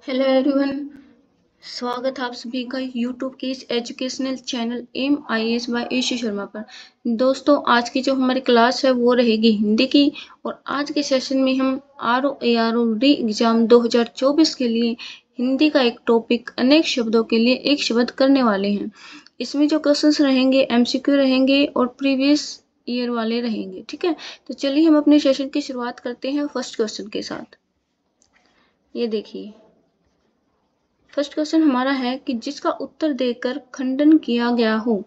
Hello everyone. स्वागत है आप सभी का यूट्यूब के इस educational channel M I S by Ashi Sharma पर। दोस्तों, आज की जो हमारी क्लास है वो रहेगी हिंदी की। और आज के सेशन में हम R O A R O री एग्जाम 2024 के लिए हिंदी का एक टॉपिक अनेक शब्दों के लिए एक शब्द करने वाले हैं। इसमें जो क्वेश्चंस रहेंगे एमसीक्यू रहेंगे और प्रीवियस ईयर वाले रहेंगे। ठीक है, तो चलिए हम अपने सेशन की शुरुआत करते हैं फर्स्ट क्वेश्चन के साथ। ये देखिए, फर्स्ट क्वेश्चन हमारा है कि जिसका उत्तर देकर खंडन किया गया हो,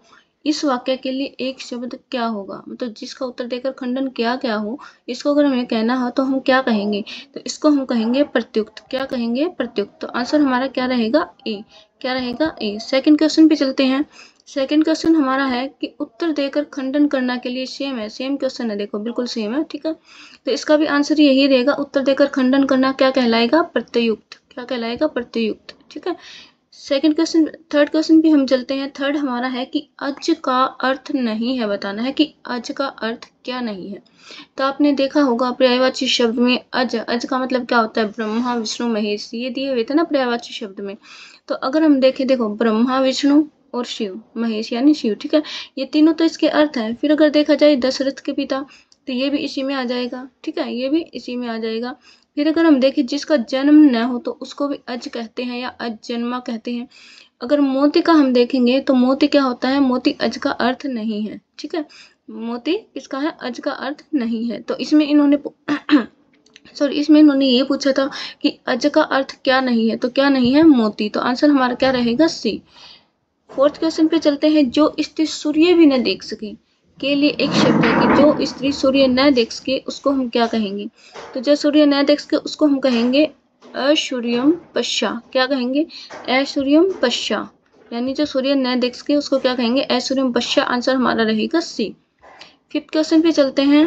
इस वाक्य के लिए एक शब्द क्या होगा। मतलब जिसका उत्तर देकर खंडन किया गया हो, इसको अगर हमें कहना हो तो हम क्या कहेंगे। तो इसको हम कहेंगे प्रत्युक्त। क्या कहेंगे? प्रत्युक्त। तो आंसर हमारा क्या रहेगा? ए। क्या रहेगा? ए। सेकंड क्वेश्चन पे चलते हैं। सेकंड क्वेश्चन हमारा है कि उत्तर देकर खंडन करना के लिए सेम है। सेम क्वेश्चन है, देखो बिल्कुल सेम है। ठीक है, तो इसका भी आंसर यही रहेगा। उत्तर देकर खंडन करना क्या कहलाएगा? प्रत्युक्त। क्या कहलाएगा? प्रत्युक्त। ठीक है, सेकंड क्वेश्चन। थर्ड क्वेश्चन पे हम चलते हैं। थर्ड हमारा है कि अज का अर्थ नहीं है। बताना है कि अज का अर्थ क्या नहीं है। तो आपने देखा होगा पर्यायवाची शब्द में अज। अज का मतलब क्या होता है? ब्रह्मा विष्णु महेश, ये दिए हुए थे ना पर्यायवाची शब्द में। तो अगर हम देखें, देखो ब्रह्मा विष्णु और शिव, महेश यानी शिव। ठीक है, ये तीनों तो इसके अर्थ हैं। फिर अगर देखा जाए दशरथ के पिता, तो ये भी इसी में आ जाएगा। ठीक है, ये भी इसी में आ जाएगा। फिर अगर हम देखें जिसका जन्म न हो, तो उसको भी अज कहते हैं या अजन्मा कहते हैं। अगर मोती का हम देखेंगे तो मोती क्या होता है? मोती अज का अर्थ नहीं है। ठीक है, मोती किसका है? अज का अर्थ नहीं है। तो इसमें इन्होंने सॉरी, इसमें इन्होंने ये पूछा था कि अज का अर्थ क्या नहीं है। तो क्या नहीं है? मोती। तो आंसर हमारा क्या रहेगा? सी। फोर्थ क्वेश्चन पे चलते हैं। जो स्त्री सूर्य भी न देख सके के लिए एक शब्द है कि जो स्त्री सूर्य न देख सके उसको हम क्या कहेंगे। तो जो सूर्य न देख सके उसको हम कहेंगे असूर्यम पश्या। क्या कहेंगे? असूर्यम पश्या। यानी जो सूर्य न देख सके उसको क्या कहेंगे? असूर्यम पश्या। आंसर हमारा रहेगा सी। फिफ्थ क्वेश्चन पे चलते हैं।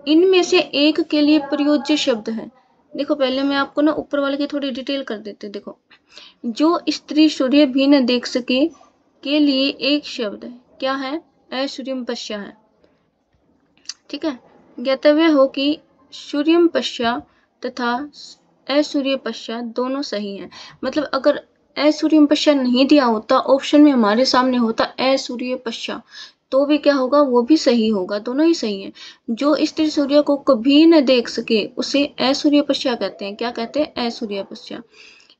इनमें से एक के लिए प्रयोज्य शब्द है। देखो, पहले मैं आपको ना ऊपर वाले की थोड़ी डिटेल कर देते। देखो, जो स्त्री सूर्य भी न देख सके के लिए एक शब्द है। क्या है? असूर्यम पश्या है। ठीक है, ज्ञातव्य हो कि सूर्यम पश्या तथा असूर्य पश्या दोनों सही हैं। मतलब अगर असूर्यम पश्या नहीं दिया होता, ऑप्शन में हमारे सामने होता असूर्य पश्या, तो भी क्या होगा? वो भी सही होगा। दोनों ही सही हैं। जो स्त्री सूर्य को कभी न देख सके उसे असूर्य पश्या कहते हैं। क्या कहते हैं? असूर्य पश्या।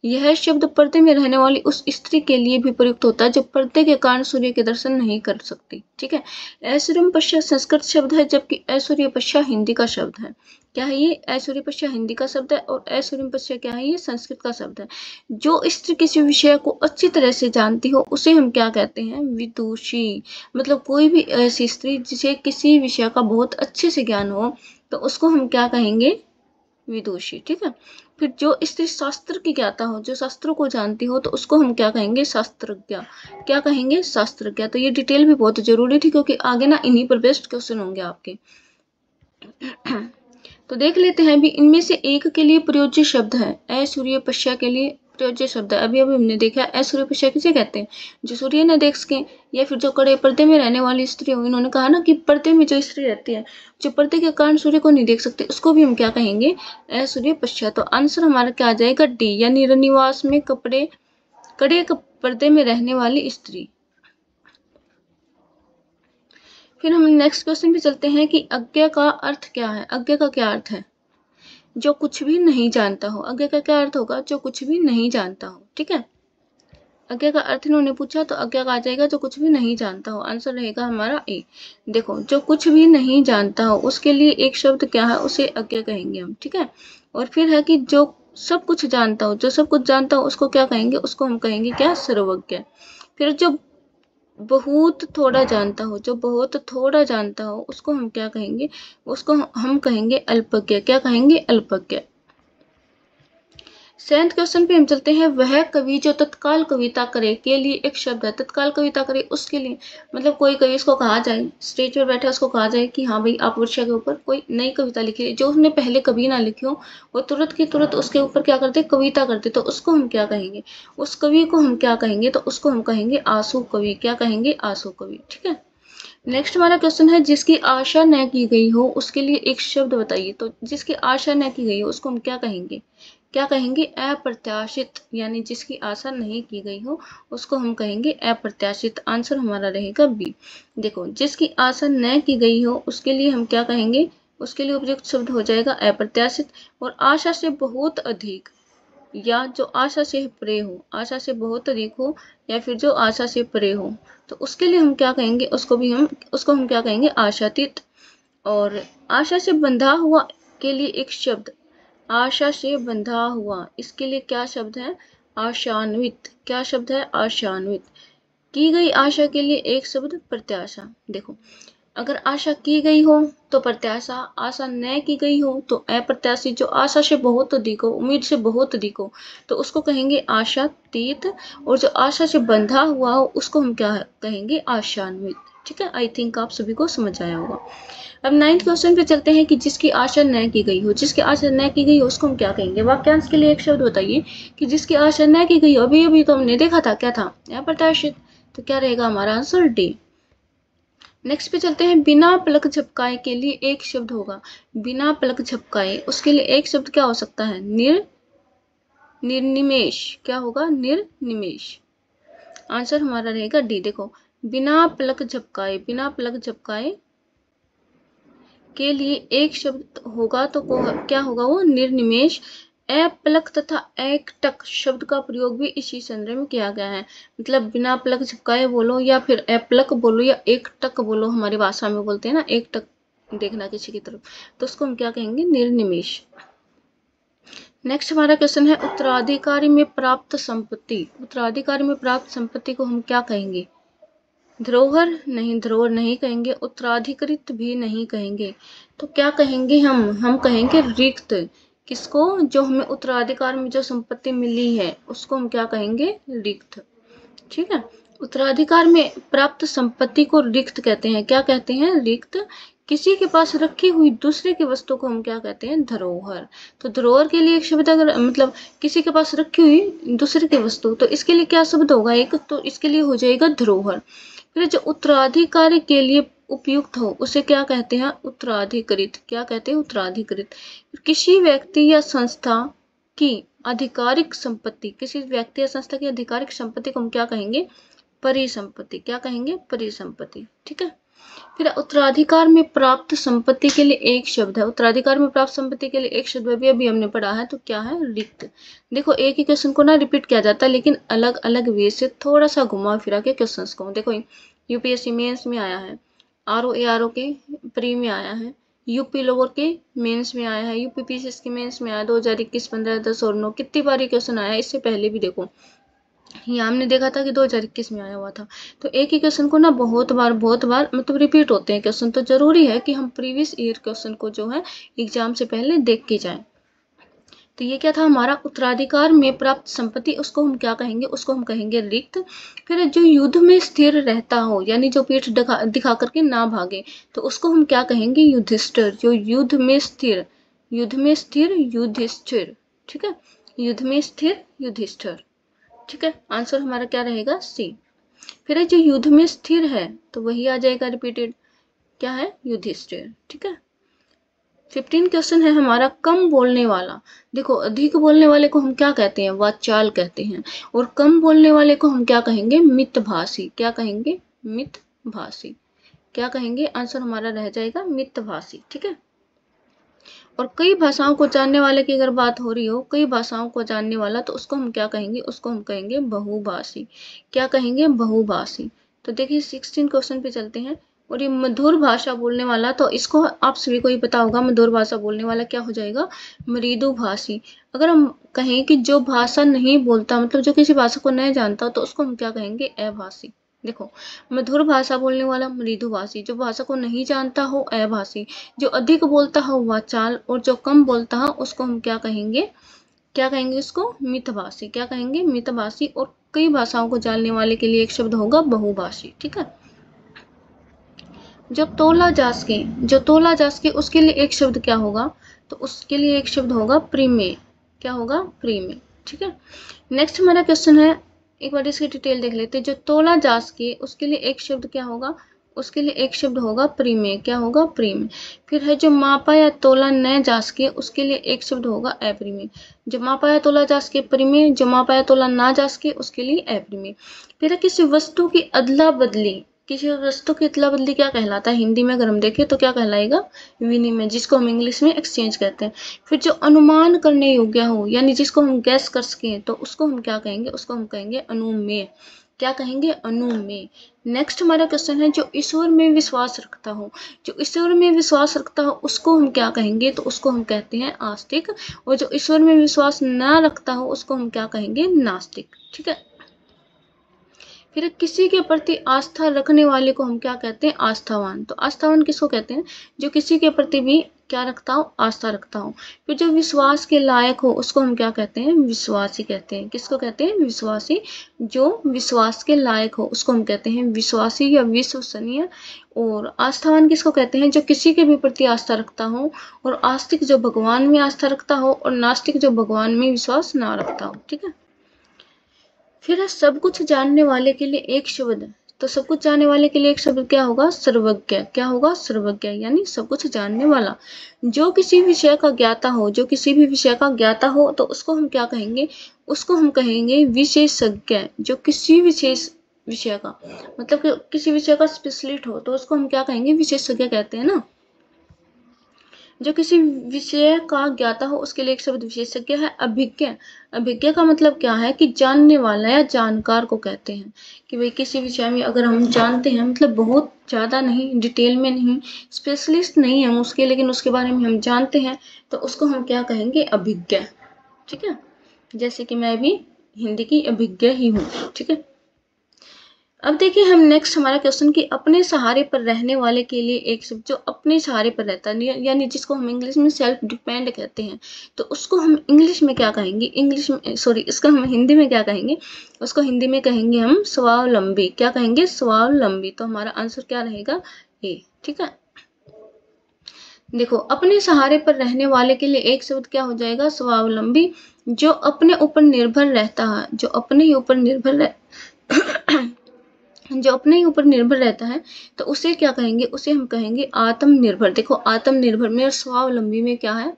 यह शब्द पर्दे में रहने वाली उस स्त्री के लिए भी प्रयुक्त होता है जो पर्दे के कारण सूर्य के दर्शन नहीं कर सकती। ठीक है, ऐश्वर्य पश्या संस्कृत शब्द है, जबकि ऐश्वर्य पश्या हिंदी का शब्द है। क्या है ये? ऐश्वर्य पश्या हिंदी का शब्द है और ऐश्वर्य पश्या क्या है? ये संस्कृत का शब्द है। जो स्त्री किसी विषय को अच्छी तरह से जानती हो उसे हम क्या कहते हैं? विदुषी। मतलब कोई भी ऐसी स्त्री जिसे किसी विषय का बहुत अच्छे से ज्ञान हो, तो उसको हम क्या कहेंगे? विदुषी। ठीक है, फिर जो स्त्री शास्त्र की ज्ञाता हो, जो शास्त्रों को जानती हो, तो उसको हम क्या कहेंगे? शास्त्रज्ञ। क्या कहेंगे? शास्त्रज्ञ। तो ये डिटेल भी बहुत जरूरी थी क्योंकि आगे ना इन्हीं पर बेस्ट क्वेश्चन होंगे आपके। तो देख लेते हैं अभी। इनमें से एक के लिए प्रयोज्य शब्द है। असूर्य पश्या के लिए प्रयोज्य शब्द है। अभी हमने देखा असूर्य पश्या किसे कहते हैं? जो सूर्य न देख सके, या फिर जो कड़े पर्दे में रहने वाली स्त्री हो। इन्होंने कहा ना कि पर्दे में जो स्त्री रहती है, जो पर्दे के कारण सूर्य को नहीं देख सकते, उसको भी हम क्या कहेंगे? असूर्य पश्या। तो आंसर हमारा क्या आ जाएगा? डी, यानी रनिवास में कपड़े कड़े पर्दे में रहने वाली स्त्री। फिर हम नेक्स्ट क्वेश्चन पे चलते हैं कि अज्ञा का अर्थ क्या है। अज्ञा का क्या अर्थ है? जो कुछ भी नहीं जानता हो। अज्ञा का क्या अर्थ होगा? जो कुछ भी नहीं जानता हो। ठीक है, अज्ञा का अर्थ इन्होंने पूछा तो अज्ञा का आ जाएगा जो कुछ भी नहीं जानता हो। आंसर रहेगा हमारा ए। देखो, जो कुछ भी नहीं जानता हो उसके लिए एक शब्द क्या है? उसे अज्ञा कहेंगे हम। ठीक है, और फिर है कि जो सब कुछ जानता हो, जो सब कुछ जानता हो उसको क्या कहेंगे? उसको हम कहेंगे क्या? सर्वज्ञ। फिर जो बहुत थोड़ा जानता हो, जो बहुत थोड़ा जानता हो उसको हम क्या कहेंगे? उसको हम कहेंगे अल्पज्ञ। क्या कहेंगे? अल्पज्ञ। सेवंथ क्वेश्चन पे हम चलते हैं। वह कवि जो तत्काल कविता करे के लिए एक शब्द है। तत्काल कविता करे उसके लिए मतलब कोई कवि, उसको कहा जाए, स्टेज पर बैठा उसको कहा जाए कि हाँ भाई आप वर्षा के ऊपर कोई नई कविता लिखिए, जो उसने पहले कभी ना लिखी हो, वो तुरंत की तुरंत उसके ऊपर क्या करते? कविता करते। तो उसको हम क्या कहेंगे? उस कवि को हम क्या कहेंगे? तो उसको हम कहेंगे आंसू कवि। क्या कहेंगे? आंसू कवि। ठीक है, नेक्स्ट हमारा क्वेश्चन है जिसकी आशा न की गई हो उसके लिए एक शब्द बताइए। तो जिसकी आशा न की गई हो उसको हम क्या कहेंगे? क्या कहेंगे? अप्रत्याशित। यानी जिसकी आशा नहीं की गई हो उसको हम कहेंगे अप्रत्याशित। आंसर हमारा रहेगा बी। देखो, जिसकी आशा न की गई हो उसके लिए हम क्या कहेंगे? उसके लिए उपयुक्त शब्द हो जाएगा अप्रत्याशित। और आशा से बहुत अधिक, या जो आशा से परे हो, आशा से बहुत अधिक हो, या फिर जो आशा से परे हो, तो उसके लिए हम क्या कहेंगे? उसको हम क्या कहेंगे? आशातीत। और आशा से बंधा हुआ के लिए एक शब्द, आशा से बंधा हुआ, इसके लिए क्या शब्द है? आशान्वित। क्या शब्द है? आशान्वित। की गई आशा के लिए एक शब्द प्रत्याशा। देखो, अगर आशा की गई हो तो प्रत्याशा, आशा न की गई हो तो अप्रत्याशित। जो आशा से बहुत अधिक हो, उम्मीद से बहुत अधिक हो, तो उसको कहेंगे आशातीत। और जो आशा से बंधा हुआ हो उसको हम क्या कहेंगे? आशान्वित। ठीक है, आई थिंक आप सभी को समझ आया होगा। अब 9th क्वेश्चन पे चलते हैं कि जिसकी आशा न की गई हो। जिसकी आशा न की गई हो उसको हम क्या कहेंगे? वाक्यांश के लिए एक शब्द बताइए कि जिसकी आशा न की गई हो। अभी अभी तो हमने देखा था, क्या था? अप्रत्याशित। तो क्या रहेगा हमारा आंसर? डी। नेक्स्ट पे चलते हैं, बिना पलक झपकाए के लिए एक शब्द होगा। बिना पलक झपकाए, उसके लिए एक शब्द क्या हो सकता है? निर्निमेष। क्या होगा? निर्निमेष। आंसर हमारा रहेगा डी। देखो, बिना पलक झपकाए, बिना पलक झपकाए के लिए एक शब्द होगा तो क्या होगा? वो निर्निमेष। अपलक तथा एकटक शब्द का प्रयोग भी इसी संदर्भ में किया गया है। मतलब बिना पलक झपकाए बोलो, या फिर अपलक बोलो, या एकटक बोलो, हमारी भाषा में बोलते हैं ना एकटक देखना किसी की तरफ, तो उसको हम क्या कहेंगे? निर्निमेष। नेक्स्ट हमारा क्वेश्चन है, उत्तराधिकारी में प्राप्त संपत्ति। उत्तराधिकारी में प्राप्त संपत्ति को हम क्या कहेंगे? धरोहर नहीं, धरोहर नहीं कहेंगे। उत्तराधिकृत भी नहीं कहेंगे। तो क्या कहेंगे हम कहेंगे रिक्त। किसको? जो हमें उत्तराधिकार में जो संपत्ति मिली है उसको हम क्या कहेंगे? रिक्त। ठीक है, उत्तराधिकार में प्राप्त संपत्ति को रिक्त कहते हैं। क्या कहते हैं? रिक्त। किसी के पास रखी हुई दूसरे की वस्तु को हम क्या कहते हैं? धरोहर। तो धरोहर के लिए एक शब्द, अगर मतलब किसी के पास रखी हुई दूसरे की वस्तु, तो इसके लिए क्या शब्द होगा एक? तो इसके लिए हो जाएगा धरोहर। फिर जो उत्तराधिकारी के लिए उपयुक्त हो उसे क्या कहते हैं? उत्तराधिकृत। क्या कहते हैं? उत्तराधिकृत। किसी व्यक्ति या संस्था की आधिकारिक संपत्ति, किसी व्यक्ति या संस्था की आधिकारिक संपत्ति को हम क्या कहेंगे? परिसंपत्ति। क्या कहेंगे? परिसंपत्ति। ठीक है, फिर उत्तराधिकार में प्राप्त संपत्ति के लिए एक शब्द है। उत्तराधिकार में प्राप्त संपत्ति के लिए एक शब्द अभी हमने पढ़ा है, तो क्या है? रिक्त। देखो, एक ही क्वेश्चन को ना रिपीट किया जाता है, लेकिन अलग अलग वे से थोड़ा सा घुमा फिरा के क्वेश्चंस को। देखो, यूपीएससी मेंस में आया है, आरओ के प्री में आया है, यूपी लोअर के मेंस में आया है, यूपी पीसीएस के मेंस में आया 2021, 15, 10 और 9। कितनी बार क्वेश्चन आया है? इससे पहले भी देखो, यहाँ हमने देखा था कि 2021 में आया हुआ था। तो एक ही क्वेश्चन को ना बहुत बार मतलब रिपीट होते हैं क्वेश्चन, तो जरूरी है कि हम प्रीवियस ईयर क्वेश्चन को जो है एग्जाम से पहले देख के जाएं। तो ये क्या था हमारा? उत्तराधिकार में प्राप्त संपत्ति, उसको हम क्या कहेंगे? उसको हम कहेंगे रिक्त। फिर जो युद्ध में स्थिर रहता हो, यानी जो पीठ दिखा करके ना भागे, तो उसको हम क्या कहेंगे? युधिष्ठिर। जो युद्ध में स्थिर, युधिष्ठिर। ठीक है, युद्ध में स्थिर युधिष्ठिर। ठीक है, आंसर हमारा क्या रहेगा? सी। फिर जो युद्ध में स्थिर है तो वही आ जाएगा रिपीटेड। क्या है? युधिष्ठिर। ठीक है, 15 क्वेश्चन है हमारा, कम बोलने वाला। देखो, अधिक बोलने वाले को हम क्या कहते हैं? वाचाल कहते हैं। और कम बोलने वाले को हम क्या कहेंगे? मितभाषी। क्या कहेंगे? मितभाषी। क्या कहेंगे? आंसर हमारा रह जाएगा मितभाषी। ठीक है, और कई भाषाओं को जानने वाले की अगर बात हो रही हो, कई भाषाओं को जानने वाला, तो उसको हम क्या कहेंगे? उसको हम कहेंगे बहुभाषी। क्या कहेंगे? बहुभाषी। तो देखिए 16 क्वेश्चन पे चलते हैं। और ये मधुर भाषा बोलने वाला, तो इसको आप सभी को ही पता होगा, मधुर भाषा बोलने वाला क्या हो जाएगा? मृदुभाषी। अगर हम कहें कि जो भाषा नहीं बोलता, मतलब जो किसी भाषा को नहीं जानता, तो उसको हम क्या कहेंगे? अभाषी। देखो, मधुर भाषा बोलने वाला मृदुभाषी, जो भाषा को नहीं जानता हो अभाषी, जो अधिक बोलता हो वाचाल, और जो कम बोलता हो उसको हम क्या कहेंगे? क्या कहेंगे? उसको मितभाषी। क्या कहेंगे? मितभाषी। और कई भाषाओं को जानने वाले के लिए एक शब्द होगा बहुभाषी। ठीक है, जो तोला जा सके उसके लिए एक शब्द क्या होगा? तो उसके लिए एक शब्द होगा प्रीमेय। क्या होगा? प्रीमेय। ठीक है, नेक्स्ट हमारा क्वेश्चन है, एक बार इसकी डिटेल देख लेते हैं। जो तोला जा सके उसके लिए एक शब्द क्या होगा? उसके लिए एक शब्द होगा परिमेय। क्या होगा? परिमेय। फिर है जो मापा या तोला न जा सके, उसके लिए एक शब्द होगा अपरिमेय। जो मापा या तोला जा सके परिमेय, जो मापा या तोला ना जा सके उसके लिए अपरिमेय। फिर है किसी वस्तु की अदला बदली। किसी वस्तु की अदला बदली क्या कहलाता है? हिंदी में अगर हम देखें तो क्या कहलाएगा? विनिमय, जिसको हम इंग्लिश में एक्सचेंज कहते हैं। फिर जो अनुमान करने योग्य हो, यानी जिसको हम गैस कर सकें, तो उसको हम क्या कहेंगे? उसको हम कहेंगे अनुमेय। क्या कहेंगे? अनुमेय। नेक्स्ट हमारा क्वेश्चन है जो ईश्वर में विश्वास रखता हो। जो ईश्वर में विश्वास रखता हो उसको हम क्या कहेंगे? तो उसको हम कहते हैं आस्तिक। और जो ईश्वर में विश्वास ना रखता हो उसको हम क्या कहेंगे? नास्तिक। ठीक है। फिर किसी के प्रति आस्था रखने वाले को हम क्या कहते हैं? आस्थावान। तो आस्थावान किसको कहते हैं? जो किसी के प्रति भी क्या रखता हो? आस्था रखता हो। फिर जो विश्वास के लायक हो उसको हम क्या कहते हैं? विश्वासी कहते हैं। किसको कहते हैं? विश्वासी। जो विश्वास के लायक हो उसको हम कहते हैं विश्वासी या विश्वसनीय। और आस्थावान किसको कहते हैं? जो किसी के भी प्रति आस्था रखता हो। और आस्तिक जो भगवान में आस्था रखता हो। और नास्तिक जो भगवान में विश्वास ना रखता हो। ठीक है। फिर है सब कुछ जानने वाले के लिए एक शब्द है। तो सब कुछ जानने वाले के लिए एक शब्द क्या होगा? सर्वज्ञ। क्या होगा? सर्वज्ञ, यानी सब कुछ जानने वाला। जो किसी विषय का ज्ञाता हो, जो किसी भी विषय का ज्ञाता हो तो उसको हम क्या कहेंगे? उसको हम कहेंगे विशेषज्ञ। जो किसी विशेष विषय का मतलब कि किसी विषय का स्पेशलिस्ट हो तो उसको हम क्या कहेंगे? विशेषज्ञ कहते हैं ना। जो किसी विषय का ज्ञाता हो उसके लिए एक शब्द विशेषज्ञ है अभिज्ञ। अभिज्ञ का मतलब क्या है? कि जानने वाला या जानकार को कहते हैं। कि भाई किसी विषय में अगर हम जानते हैं, मतलब बहुत ज़्यादा नहीं, डिटेल में नहीं, स्पेशलिस्ट नहीं हम उसके, लेकिन उसके बारे में हम जानते हैं तो उसको हम क्या कहेंगे? अभिज्ञ। ठीक है। जैसे कि मैं भी हिंदी की अभिज्ञ ही हूँ। ठीक है। अब देखिए हम नेक्स्ट हमारा क्वेश्चन कि अपने सहारे पर रहने वाले के लिए एक शब्द। जो अपने सहारे पर रहता है यानी जिसको हम इंग्लिश में सेल्फ डिपेंड कहते हैं, तो उसको हम इंग्लिश में क्या कहेंगे? इंग्लिश में सॉरी, इसको हम हिंदी में क्या कहेंगे? उसको हिंदी में कहेंगे हम स्वावलंबी। क्या कहेंगे? स्वावलंबी। तो हमारा आंसर क्या रहेगा? ए। ठीक है। देखो अपने सहारे पर रहने वाले के लिए एक शब्द क्या हो जाएगा? स्वावलंबी। जो अपने ऊपर निर्भर रहता है, जो अपने ही ऊपर निर्भर जो अपने ही ऊपर निर्भर रहता है तो उसे क्या कहेंगे? उसे हम कहेंगे आत्मनिर्भर। देखो आत्मनिर्भर में और स्वावलंबी में क्या है?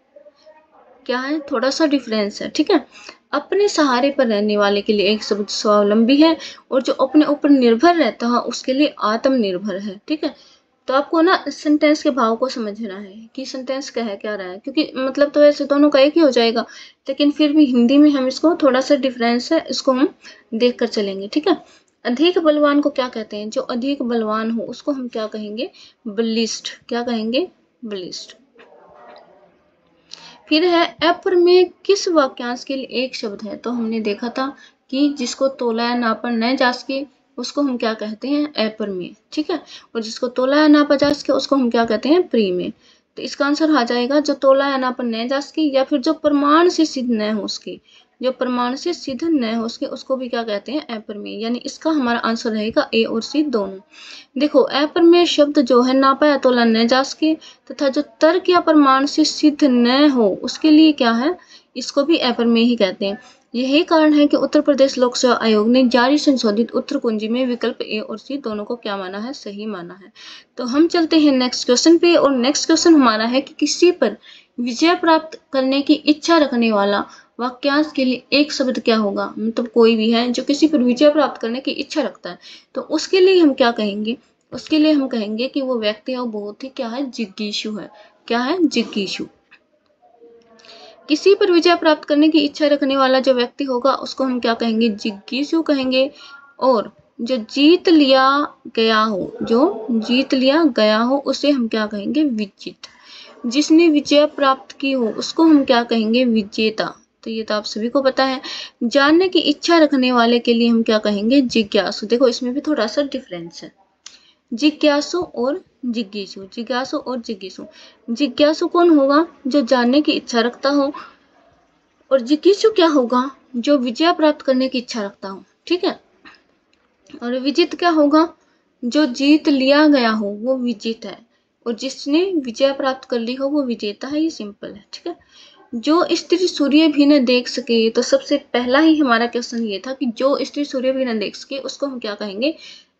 क्या है? थोड़ा सा डिफरेंस है। ठीक है। अपने सहारे पर रहने वाले के लिए एक शब्द स्वावलंबी है और जो अपने ऊपर निर्भर रहता है उसके लिए आत्मनिर्भर है। ठीक है। तो आपको ना सेंटेंस के भाव को समझना है कि सेंटेंस कह क्या रहा है, क्योंकि मतलब तो ऐसे दोनों का एक ही हो जाएगा, लेकिन फिर भी हिंदी में हम इसको थोड़ा सा डिफरेंस है, इसको हम देख कर चलेंगे। ठीक है। अधिक बलवान को क्या कहते हैं? जो अधिक बलवान हो उसको हम क्या कहेंगे? बलिष्ठ। क्या कहेंगे? बलिष्ठ। फिर है अप्रमेय किस वाक्यांश के लिए एक शब्द है? तो हमने देखा था कि जिसको तोला या नापा न जा सके उसको हम क्या कहते हैं? अप्रमेय। ठीक है। और जिसको तोला या नापा जा सके उसको हम क्या कहते हैं? परिमेय। तो इसका आंसर आ जाएगा जो तोला या नापा न जा सके, या फिर जो प्रमाण से सिद्ध न हो उसकी। जो प्रमाण से सिद्ध न हो उसके उसको भी क्या कहते हैं? अप्रमेय। यानी इसका हमारा आंसर रहेगा ए और सी दोनों। देखो अप्रमेय शब्द जो है नापा या तोला न जा सके तथा जो तर्क या प्रमाण से सिद्ध न हो उसके लिए क्या है? इसको भी अप्रमेय ही कहते हैं। यही कारण है कि उत्तर प्रदेश लोक सेवा आयोग ने जारी संशोधित उत्तर कुंजी में विकल्प ए और सी दोनों को क्या माना है? सही माना है। तो हम चलते हैं नेक्स्ट क्वेश्चन पे, और नेक्स्ट क्वेश्चन हमारा है कि किसी पर विजय प्राप्त करने की इच्छा रखने वाला वाक्यांश के लिए एक शब्द क्या होगा? मतलब कोई भी है जो किसी पर विजय प्राप्त करने की इच्छा रखता है तो उसके लिए हम क्या कहेंगे? उसके लिए हम कहेंगे कि वो व्यक्ति है वो बहुत ही क्या है? जिज्ञासु है। क्या है? जिज्ञासु। किसी पर विजय प्राप्त करने की इच्छा रखने वाला जो व्यक्ति होगा उसको हम क्या कहेंगे? जिज्ञासु कहेंगे। और जो जीत लिया गया हो, जो जीत लिया गया हो उसे हम क्या कहेंगे? विजित। जिसने विजय प्राप्त की हो उसको हम क्या कहेंगे? विजेता। तो ये तो आप सभी को पता है। जानने की इच्छा रखने वाले के लिए हम क्या कहेंगे? जिज्ञासु। देखो इसमें भी थोड़ा सा डिफरेंस है। जिज्ञासु और जिज्ञासु। जिज्ञासु और जिज्ञासु। जिज्ञासु कौन होगा? जो जानने की इच्छा रखता हो। और जिज्ञासु क्या होगा? जो विजय प्राप्त करने की इच्छा रखता हो। ठीक है। और विजित क्या होगा? जो जीत लिया गया हो वो विजित है, और जिसने विजय प्राप्त कर ली हो वो विजेता है। ये सिंपल है। ठीक है। जो स्त्री सूर्य भी न देख सके, तो सबसे पहला ही हमारा क्वेश्चन ये था कि जो स्त्री सूर्य भी न देख सके उसको हम क्या कहेंगे?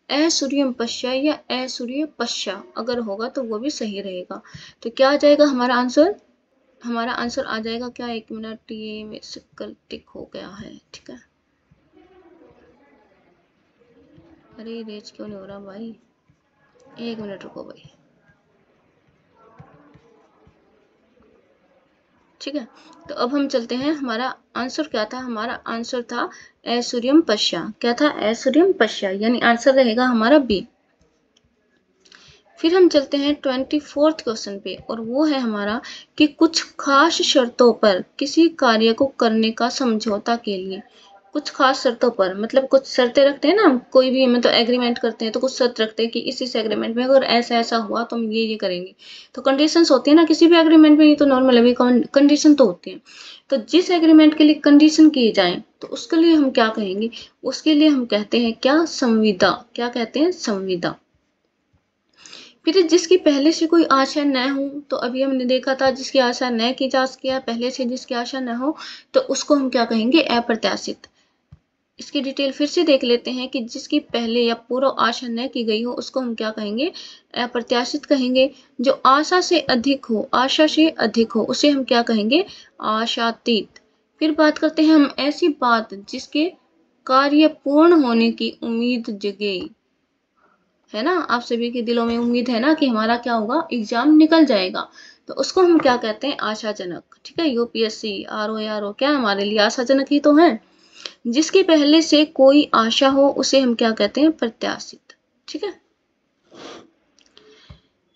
असूर्यम पश्या या असूर्य पश्या अगर होगा तो वो भी सही रहेगा। तो क्या आ जाएगा हमारा आंसर? हमारा आंसर आ जाएगा क्या, 1 मिनट, ये मेरे से कल टिक हो गया है, ठीक है। अरे रेज क्यों नहीं हो रहा भाई, 1 मिनट रुको भाई, ठीक है। तो अब हम चलते हैं, हमारा आंसर क्या था? हमारा आंसर था ऐश्वर्यम पश्या। क्या था? ऐश्वर्यम पश्या, यानी आंसर रहेगा हमारा बी। फिर हम चलते हैं 24th क्वेश्चन पे, और वो है हमारा कि कुछ खास शर्तों पर किसी कार्य को करने का समझौता के लिए, कुछ खास शर्तों पर, मतलब कुछ शर्तें रखते हैं ना, कोई भी मतलब एग्रीमेंट करते हैं तो कुछ शर्त रखते हैं कि इस एग्रीमेंट में अगर ऐसा ऐसा हुआ तो हम ये करेंगे। तो कंडीशंस होती है ना किसी भी एग्रीमेंट में, ये तो नॉर्मल है, कंडीशन तो होती है। तो जिस एग्रीमेंट के लिए कंडीशन की जाए तो उसके लिए हम क्या कहेंगे? उसके लिए हम कहते हैं क्या? संविदा। क्या कहते हैं? संविदा। फिर जिसकी पहले से कोई आशा न हो, तो अभी हमने देखा था जिसकी आशा न की जा सके, पहले से जिसकी आशा न हो, तो उसको हम क्या कहेंगे? अप्रत्याशित। इसकी डिटेल फिर से देख लेते हैं कि जिसकी पहले या पूर्व आशा न की गई हो उसको हम क्या कहेंगे? अप्रत्याशित कहेंगे। जो आशा से अधिक हो, आशा से अधिक हो, उसे हम क्या कहेंगे? आशातीत। फिर बात करते हैं हम ऐसी बात जिसके कार्य पूर्ण होने की उम्मीद जगे, है ना। आप सभी के दिलों में उम्मीद है ना कि हमारा क्या होगा? एग्जाम निकल जाएगा, तो उसको हम क्या कहते हैं? आशाजनक। ठीक है, यूपीएससी, आरओ क्या हमारे लिए आशाजनक ही तो है। जिसके पहले से कोई आशा हो उसे हम क्या कहते हैं? प्रत्याशित। ठीक है।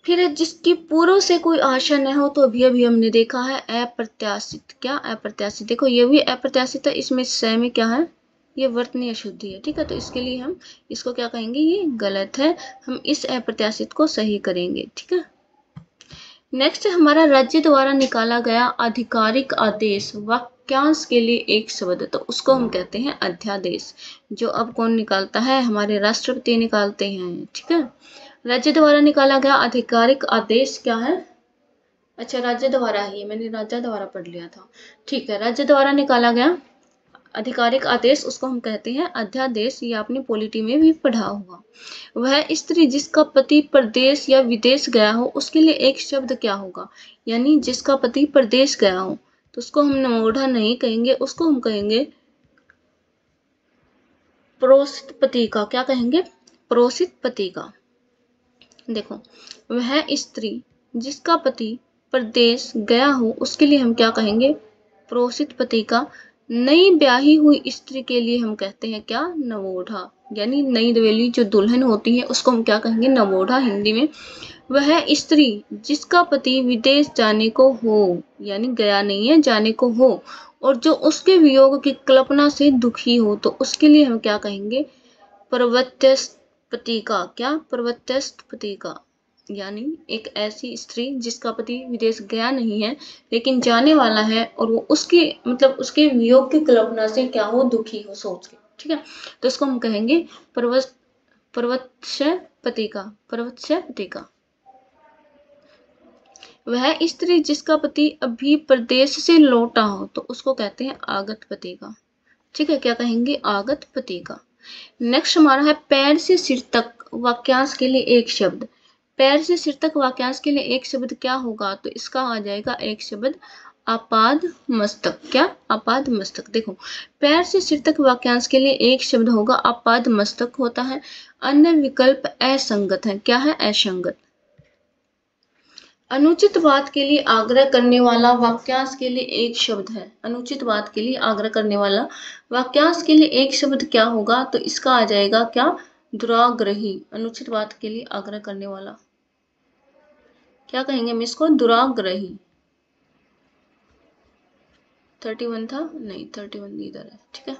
फिर जिसकी पूर्व से कोई आशा न हो, तो अभी अभी हमने देखा है अप्रत्याशित। क्या? अप्रत्याशित। देखो ये भी अप्रत्याशित है, इसमें स में क्या है? ये वर्तनीय अशुद्धि है। ठीक है, तो इसके लिए हम इसको क्या कहेंगे? ये गलत है, हम इस अप्रत्याशित को सही करेंगे। ठीक है। नेक्स्ट हमारा राज्य द्वारा निकाला गया आधिकारिक आदेश वाक्यांश के लिए एक शब्द, तो उसको हम कहते हैं अध्यादेश। जो अब कौन निकालता है? हमारे राष्ट्रपति निकालते हैं। ठीक है। राज्य द्वारा निकाला गया आधिकारिक आदेश क्या है? अच्छा, राज्य द्वारा ही, मैंने राज्य द्वारा पढ़ लिया था। ठीक है, राज्य द्वारा निकाला गया आधिकारिक आदेश, उसको हम कहते हैं अध्यादेश। ये आपने पॉलिटी में भी पढ़ा होगा। वह स्त्री जिसका पति परदेश या विदेश गया हो, उसके लिए एक शब्द क्या होगा? यानी जिसका पति परदेश गया हो, तो उसको हम नमोढ़ा नहीं कहेंगे, उसको हम कहेंगे प्रोसित पति का। क्या कहेंगे? प्रोसित पति का। देखो, वह स्त्री जिसका पति परदेश गया हो, उसके लिए हम क्या कहेंगे? प्रोसित पति का। नई ब्याही हुई स्त्री के लिए हम कहते हैं क्या? नवोढ़ा। यानी नई नवेली जो दुल्हन होती है उसको हम क्या कहेंगे? नवोढ़ा हिंदी में। वह स्त्री जिसका पति विदेश जाने को हो, यानी गया नहीं है, जाने को हो, और जो उसके वियोग की कल्पना से दुखी हो, तो उसके लिए हम क्या कहेंगे? प्रवत्यस्त पति का। क्या? प्रवत्यस्त पति का। यानी एक ऐसी स्त्री जिसका पति विदेश गया नहीं है लेकिन जाने वाला है, और वो उसके मतलब उसके वियोग की कल्पना से क्या हो? दुखी हो सोच के। ठीक है, तो इसको हम कहेंगे प्रवत्स्य पति का। प्रवत्स्य पति का। वह स्त्री जिसका पति अभी प्रदेश से लौटा हो, तो उसको कहते हैं आगत पति का। ठीक है, क्या कहेंगे? आगत पति का। नेक्स्ट हमारा है पैर से सिर तक वाक्यांश के लिए एक शब्द। पैर से सिर तक वाक्यांश के लिए एक शब्द क्या होगा? तो इसका आ जाएगा एक शब्द आपाद मस्तक। क्या? आपाद मस्तक। देखो, पैर से सिर तक वाक्यांश के लिए एक शब्द होगा आपाद मस्तक होता है। अन्य विकल्प असंगत है। क्या है? असंगत। अनुचित बात के लिए आग्रह करने वाला वाक्यांश के लिए एक शब्द है। अनुचित बात के लिए आग्रह करने वाला वाक्यांश के लिए एक शब्द क्या होगा? तो इसका आ जाएगा क्या? दुराग्रही। अनुचित बात के लिए आग्रह करने वाला क्या कहेंगे हम इसको? दुराग्रही। 31 था नहीं, 31 इधर है। ठीक है,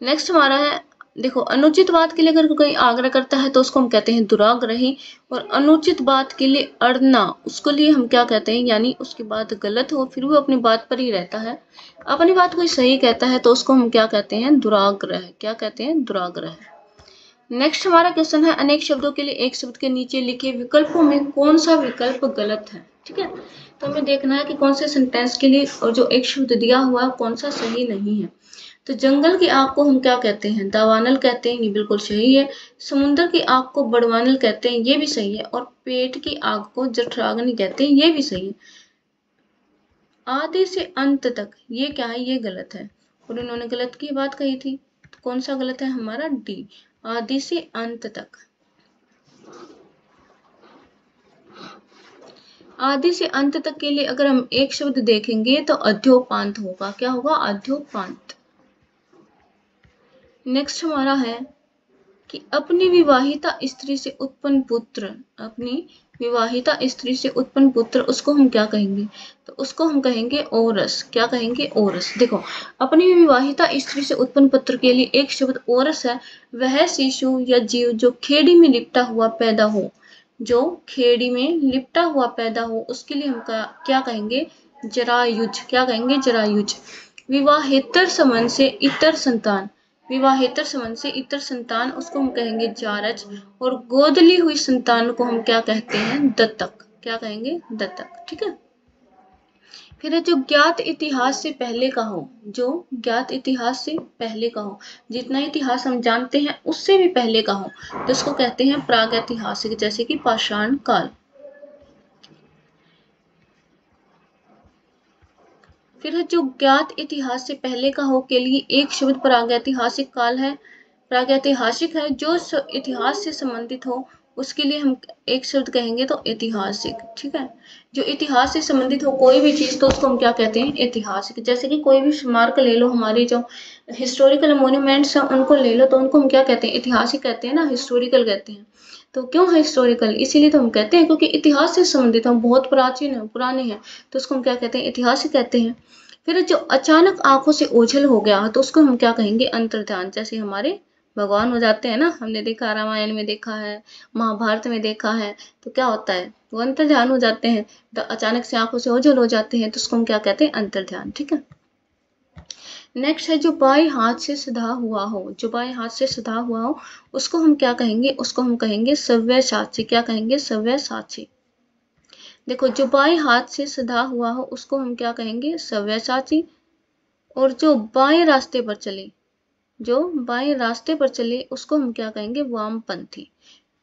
नेक्स्ट हमारा है, देखो अनुचित बात के लिए अगर कोई आग्रह करता है तो उसको हम कहते हैं दुराग्रही, और अनुचित बात के लिए अड़ना, उसके लिए हम क्या कहते हैं? यानी उसकी बात गलत हो फिर वो अपनी बात पर ही रहता है, अपनी बात कोई सही कहता है, तो उसको हम क्या कहते हैं? दुराग्रह। क्या कहते हैं? दुराग्रह। नेक्स्ट हमारा क्वेश्चन है, अनेक शब्दों के लिए एक शब्द के नीचे लिखे विकल्पों में कौन सा विकल्प गलत है? ठीक है, तो हमें देखना है कि कौन से सेंटेंस के लिए और जो एक शब्द दिया हुआ है कौन सा सही नहीं है। तो जंगल की आग को हम क्या कहते हैं? दावानल कहते हैं, ये बिल्कुल सही है। समुद्र की आग को बड़वानल कहते हैं, ये भी सही है। और पेट की आग को जठराग्नि कहते हैं, ये भी सही है। आदि से अंत तक, ये क्या है? ये गलत है, और इन्होंने गलत की बात कही थी। तो कौन सा गलत है हमारा? डी, आदि से अंत तक। आदि से अंत तक के लिए अगर हम एक शब्द देखेंगे तो अध्योपांत होगा। क्या होगा? अध्योपांत। नेक्स्ट हमारा है कि अपनी विवाहिता स्त्री से उत्पन्न पुत्र, अपनी विवाहिता स्त्री से उत्पन्न पुत्र, उसको हम क्या कहेंगे? तो उसको हम कहेंगे ओरस। क्या कहेंगे? ओरस। देखो, अपनी विवाहिता स्त्री से उत्पन्न पुत्र के लिए एक शब्द ओरस है। वह शिशु या जीव जो खेड़ी में लिपटा हुआ पैदा हो, जो खेड़ी में लिपटा हुआ पैदा हो, उसके लिए हम क्या कहेंगे? जरायुज। क्या कहेंगे? जरायुज। विवाहेतर संबंध से इतर संतान, विवाहेतर संबंध से इतर संतान, उसको हम कहेंगे जारज। और गोद ली हुई संतान को हम क्या कहते हैं? दत्तक। क्या कहेंगे? दत्तक। ठीक है। फिर है जो ज्ञात इतिहास से पहले का हो, जो ज्ञात इतिहास से पहले का हो, जितना इतिहास हम जानते हैं उससे भी पहले का हो, तो उसको कहते हैं प्रागैतिहासिक, जैसे कि पाषाण काल। फिर है जो ज्ञात इतिहास से पहले का हो के लिए एक शब्द प्रागैतिहासिक काल है। प्रागैतिहासिक है जो इतिहास से संबंधित हो, उसके लिए हम एक शब्द कहेंगे तो ऐतिहासिक। ठीक है। जो इतिहास से संबंधित हो कोई भी चीज, तो उसको हम क्या कहते हैं? ऐतिहासिक। जैसे कि कोई भी स्मारक ले लो, हमारे जो हिस्टोरिकल मोन्यूमेंट्स हैं उनको ले लो, तो उनको हम क्या कहते हैं? ऐतिहासिक कहते हैं ना, हिस्टोरिकल कहते हैं। तो क्यों है हिस्टोरिकल? इसीलिए तो हम कहते हैं क्योंकि इतिहास से संबंधित हम बहुत प्राचीन है, पुराने हैं, तो उसको हम क्या कहते हैं? ऐतिहासिक कहते हैं। फिर जो अचानक आंखों से ओझल हो गया, तो उसको हम क्या कहेंगे? अंतर्ध्यान। जैसे हमारे भगवान हो जाते हैं ना, हमने देखा, रामायण में देखा है, महाभारत में देखा है, तो क्या होता है? वो अंतर्ध्यान हो जाते हैं। तो अचानक से आंखों से ओझल हो जाते हैं, तो उसको हम क्या कहते हैं? अंतर्ध्यान। ठीक है। नेक्स्ट है जो बाएं हाथ से सधा हुआ हो, जो बाएं हाथ से सधा हुआ हो, उसको हम क्या कहेंगे? उसको हम कहेंगे सव्यसाची। क्या कहेंगे? सव्यसाची। देखो, जो बाएं हाथ से सधा हुआ हो उसको हम क्या कहेंगे? सव्यसाची। और जो बाएं रास्ते पर चले, जो बाएं रास्ते पर चले, उसको हम क्या कहेंगे? वामपंथी।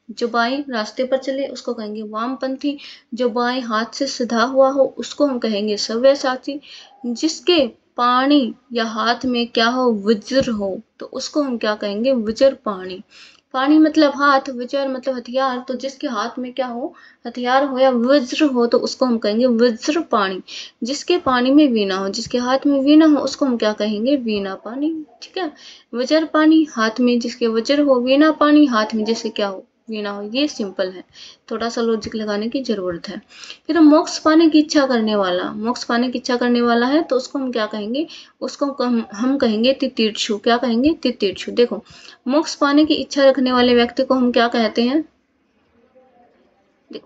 जो बाएं रास्ते पर चले उसको कहेंगे वामपंथी। जो बाएं हाथ से सधा हुआ हो उसको हम कहेंगे सव्यसाची। जिसके पाणी या हाथ में क्या हो? वज्र हो, तो उसको हम क्या कहेंगे? वज्र पाणी। पाणी मतलब हाथ, वज्र मतलब हथियार, तो जिसके हाथ में क्या हो? हथियार हो या वज्र हो, तो उसको हम कहेंगे वज्र पाणी। जिसके पानी में वीणा हो, जिसके हाथ में वीणा हो, उसको हम क्या कहेंगे? वीणा पानी। ठीक है। वज्र पानी, हाथ में जिसके वज्र हो, वीणा पानी, हाथ में जिसके क्या हो? वीणा हो। ये सिंपल है, थोड़ा सा लॉजिक लगाने की जरूरत है। फिर मोक्ष पाने की इच्छा करने वाला, मोक्ष पाने की इच्छा करने वाला है, तो उसको हम क्या कहेंगे? उसको हम कहेंगे तितीर्षु। क्या कहेंगे? तितीर्षु। देखो, मोक्ष पाने की इच्छा रखने वाले व्यक्ति को हम क्या कहते हैं?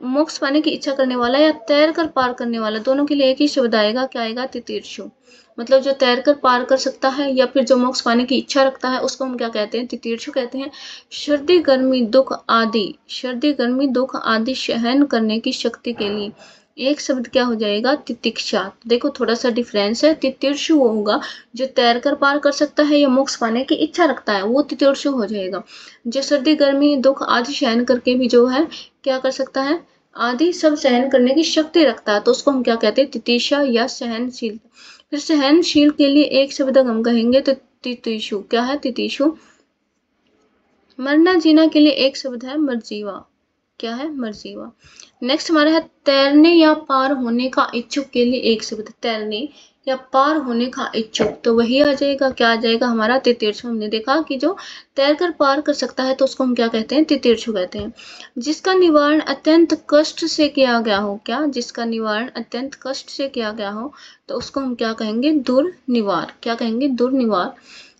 मोक्ष पाने की इच्छा करने वाला या तैर कर पार करने वाला, दोनों के लिए एक ही शब्द आएगा। क्या आएगा? तितीर्षु। मतलब जो तैर कर पार कर सकता है या फिर जो मोक्ष पाने की इच्छा रखता है, उसको हम क्या कहते हैं? तितीर्षु कहते हैं। सर्दी गर्मी दुख आदि, सर्दी गर्मी दुख आदि सहन करने की शक्ति के लिए एक शब्द क्या हो जाएगा? तितिक्षा। देखो, थोड़ा सा डिफरेंस है। तितीर्षु वो होगा जो तैर कर पार कर सकता है या मोक्ष पाने की इच्छा रखता है, वो तितीर्षु हो जाएगा। जो सर्दी गर्मी दुख आदि सहन करके भी जो है क्या कर सकता है? आदि सब सहन करने की शक्ति रखता है, तो उसको हम क्या कहते हैं? तितिक्षा या सहनशील। फिर सहनशील के लिए एक शब्द हम कहेंगे तो तितिक्षु। क्या है? तितिक्षु। मरना जीना के लिए एक शब्द है मरजीवा। क्या है? मरजीवा। नेक्स्ट हमारा है तैरने या पार होने का इच्छुक के लिए एक शब्द, तैरने या पार होने का इच्छुक, तो वही आ जाएगा। क्या आ जाएगा हमारा? तितीर्षु। हमने देखा कि जो तैर कर पार कर सकता है तो उसको हम क्या कहते हैं? तितीर्षु कहते हैं। जिसका निवारण अत्यंत कष्ट से किया गया हो, क्या? जिसका निवारण अत्यंत कष्ट से किया गया हो, तो उसको हम क्या कहेंगे? दुर्निवार। क्या कहेंगे? दुर्निवार।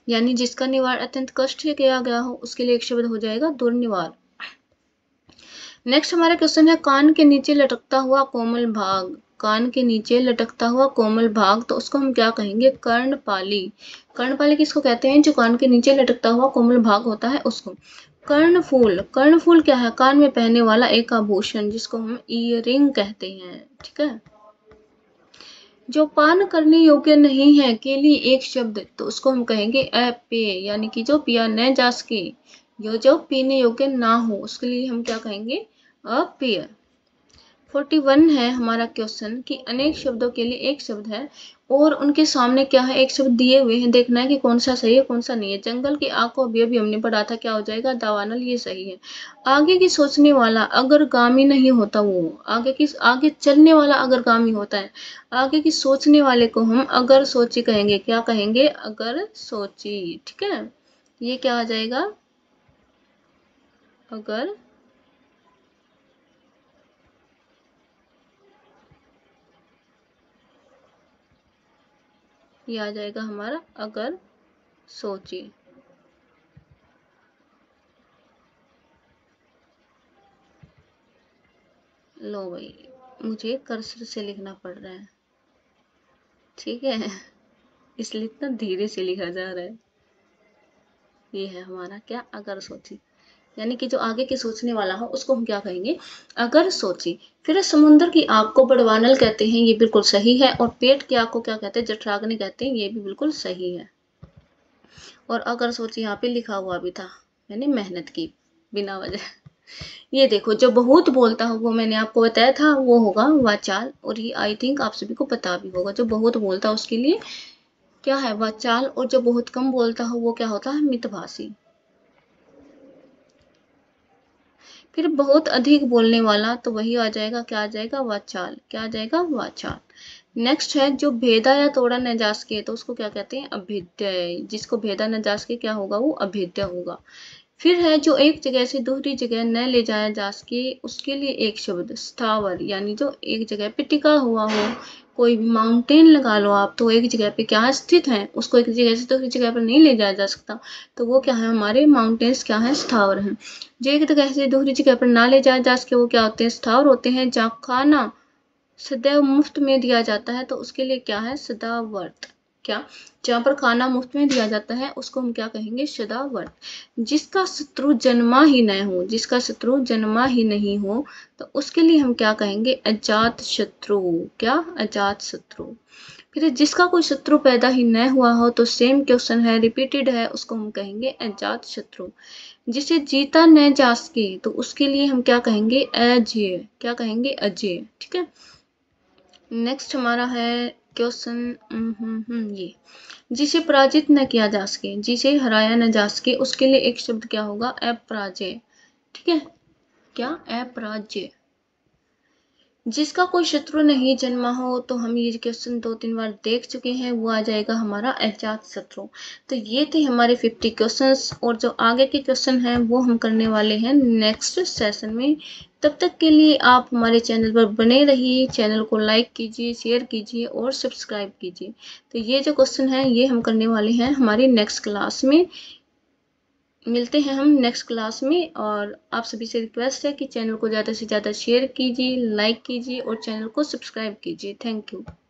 यानी जिसका निवारण अत्यंत कष्ट से किया गया हो, उसके लिए एक शब्द हो जाएगा दुर्निवार। नेक्स्ट हमारा क्वेश्चन है कान के नीचे लटकता हुआ कोमल भाग, कान के नीचे लटकता हुआ कोमल भाग, तो उसको हम क्या कहेंगे? कर्णपाली। कर्णपाली किसको कहते हैं? जो कान के नीचे लटकता हुआ कोमल भाग होता है उसको। कर्णफूल, कर्णफूल क्या है? कान में पहनने वाला एक आभूषण जिसको हम ईयरिंग कहते हैं। ठीक है। जो पान करने योग्य नहीं है के लिए एक शब्द, तो उसको हम कहेंगे अपेय, यानी कि जो पिया न जा सके, जो पीने योग्य ना हो, उसके लिए हम क्या कहेंगे, अपेय। 41 है हमारा क्वेश्चन कि अनेक शब्दों के लिए एक शब्द है और उनके सामने क्या है, एक शब्द दिए हुए हैं, देखना है कि कौन सा सही है कौन सा नहीं है। जंगल की आग को अभी हमने पढ़ा था, क्या हो जाएगा, दावानल, ये सही है। आगे की सोचने वाला अगर गामी नहीं होता, वो आगे चलने वाला अगर गामी होता है, आगे की सोचने वाले को हम अगर सोची कहेंगे, क्या कहेंगे, अगर सोची। ठीक है, ये क्या आ जाएगा, अगर, ये आ जाएगा हमारा अगर सोची। लो भाई, मुझे कर्सर से लिखना पड़ रहा है, ठीक है, इसलिए इतना धीरे से लिखा जा रहा है। ये है हमारा क्या, अगर सोची, यानी कि जो आगे के सोचने वाला हो उसको हम क्या कहेंगे, अगर सोची। फिर समुद्र की आग को बड़वानल कहते हैं, ये बिल्कुल सही है। और पेट की आग को क्या कहते हैं, जठराग्नि कहते हैं, ये भी बिल्कुल सही है। और अगर सोची यहाँ पे लिखा हुआ भी था, मैंने मेहनत की बिना वजह। ये देखो, जो बहुत बोलता हो वो मैंने आपको बताया था, वो होगा वाचाल। और ये आई थिंक आप सभी को पता भी होगा, जो बहुत बोलता है उसके लिए क्या है, वाचाल। और जो बहुत कम बोलता हो वो क्या होता है, मितभाषी। फिर बहुत अधिक बोलने वाला, तो वही आ जाएगा, क्या आ जाएगा, वाचाल। क्या आ जाएगा, वाचाल। नेक्स्ट है जो भेदा या तोड़ा न जा सके, तो उसको क्या कहते हैं, अभेद्य। जिसको भेदा न जा सके क्या होगा, वो अभेद्य होगा। फिर है जो एक जगह से दूसरी जगह न ले जाया जा सके, उसके लिए एक शब्द, स्थावर, यानी जो एक जगह पे टिका हुआ हो। कोई भी माउंटेन लगा लो आप, तो एक जगह पे क्या स्थित है, उसको एक जगह से दूसरी जगह पर नहीं ले जाया जा सकता, तो वो क्या है, हमारे माउंटेन्स क्या है, स्थावर हैं। जो एक जगह से दूसरी जगह पर ना ले जाया जा सके, वो क्या होते हैं, स्थावर होते हैं। जहाँ खाना सदैव मुफ्त में दिया जाता है, तो उसके लिए क्या है, सदावर्त। क्या, जहाँ पर खाना मुफ्त में दिया जाता है उसको हम क्या कहेंगे, सदावर्त। जिसका शत्रु जन्मा ही न हो, जिसका शत्रु जन्मा ही नहीं हो, तो उसके लिए हम क्या कहेंगे, अजात शत्रु। क्या, अजात शत्रु। फिर जिसका कोई शत्रु पैदा ही न हुआ हो, तो सेम क्वेश्चन है, रिपीटेड है, उसको हम कहेंगे अजात शत्रु। जिसे जीता न जा सके, तो उसके लिए हम क्या कहेंगे, अजेय। क्या कहेंगे, अजेय। ठीक है, नेक्स्ट हमारा है क्वेश्चन, ये जिसे पराजित न किया जा सके, जिसे हराया न जा सके, उसके लिए एक शब्द क्या होगा, अपराजय। ठीक है, क्या, अपराजय। जिसका कोई शत्रु नहीं जन्मा हो, तो हम ये क्वेश्चन 2-3 बार देख चुके हैं, वो आ जाएगा हमारा अजात शत्रु। तो ये थे हमारे 50 क्वेश्चंस, और जो आगे के क्वेश्चन हैं वो हम करने वाले हैं नेक्स्ट सेशन में। तब तक के लिए आप हमारे चैनल पर बने रहिए, चैनल को लाइक कीजिए, शेयर कीजिए और सब्सक्राइब कीजिए। तो ये जो क्वेश्चन है ये हम करने वाले हैं हमारी नेक्स्ट क्लास में। मिलते हैं हम नेक्स्ट क्लास में, और आप सभी से रिक्वेस्ट है कि चैनल को ज़्यादा से ज़्यादा शेयर कीजिए, लाइक कीजिए और चैनल को सब्सक्राइब कीजिए। Thank you.